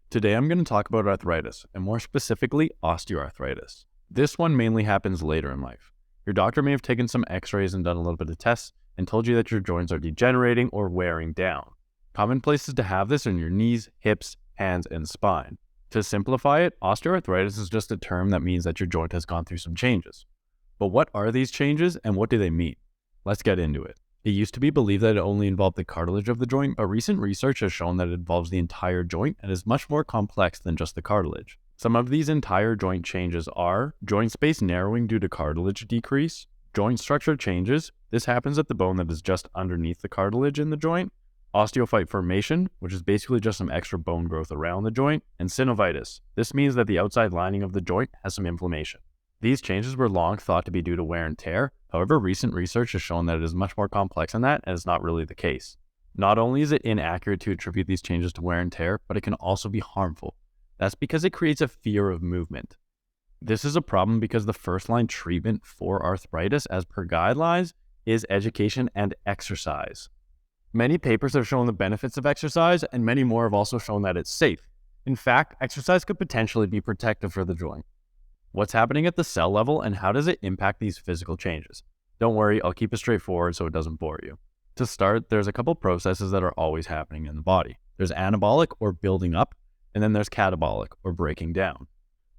Today I'm going to talk about arthritis, and more specifically, osteoarthritis. This one mainly happens later in life. Your doctor may have taken some x-rays and done a little bit of tests and told you that your joints are degenerating or wearing down. Common places to have this are in your knees, hips, hands, and spine. To simplify it, osteoarthritis is just a term that means that your joint has gone through some changes. But what are these changes and what do they mean? Let's get into it. It used to be believed that it only involved the cartilage of the joint, but recent research has shown that it involves the entire joint and is much more complex than just the cartilage. Some of these entire joint changes are joint space narrowing due to cartilage decrease, joint structure changes. This happens at the bone that is just underneath the cartilage in the joint, osteophyte formation, which is basically just some extra bone growth around the joint, and synovitis. This means that the outside lining of the joint has some inflammation. These changes were long thought to be due to wear and tear. However, recent research has shown that it is much more complex than that and is not really the case. Not only is it inaccurate to attribute these changes to wear and tear, but it can also be harmful. That's because it creates a fear of movement. This is a problem because the first-line treatment for arthritis, as per guidelines, is education and exercise. Many papers have shown the benefits of exercise, and many more have also shown that it's safe. In fact, exercise could potentially be protective for the joint. What's happening at the cell level and how does it impact these physical changes? Don't worry, I'll keep it straightforward so it doesn't bore you. To start, there's a couple processes that are always happening in the body. There's anabolic or building up, and then there's catabolic or breaking down.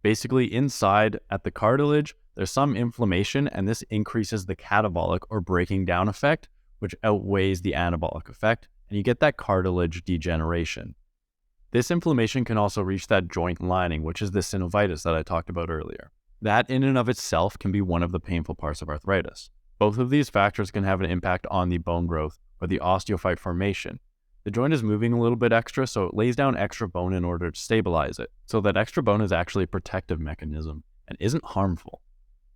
Basically, inside at the cartilage, there's some inflammation and this increases the catabolic or breaking down effect, which outweighs the anabolic effect, and you get that cartilage degeneration. This inflammation can also reach that joint lining, which is the synovitis that I talked about earlier. That in and of itself can be one of the painful parts of arthritis. Both of these factors can have an impact on the bone growth or the osteophyte formation. The joint is moving a little bit extra, so it lays down extra bone in order to stabilize it. So that extra bone is actually a protective mechanism and isn't harmful.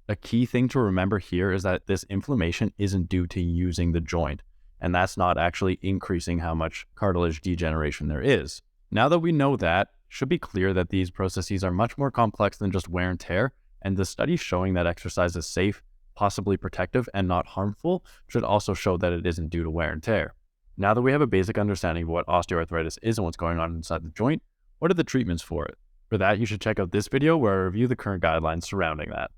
A key thing to remember here is that this inflammation isn't due to using the joint, and that's not actually increasing how much cartilage degeneration there is. Now that we know that, it should be clear that these processes are much more complex than just wear and tear, and the studies showing that exercise is safe, possibly protective, and not harmful should also show that it isn't due to wear and tear. Now that we have a basic understanding of what osteoarthritis is and what's going on inside the joint, what are the treatments for it? For that, you should check out this video where I review the current guidelines surrounding that.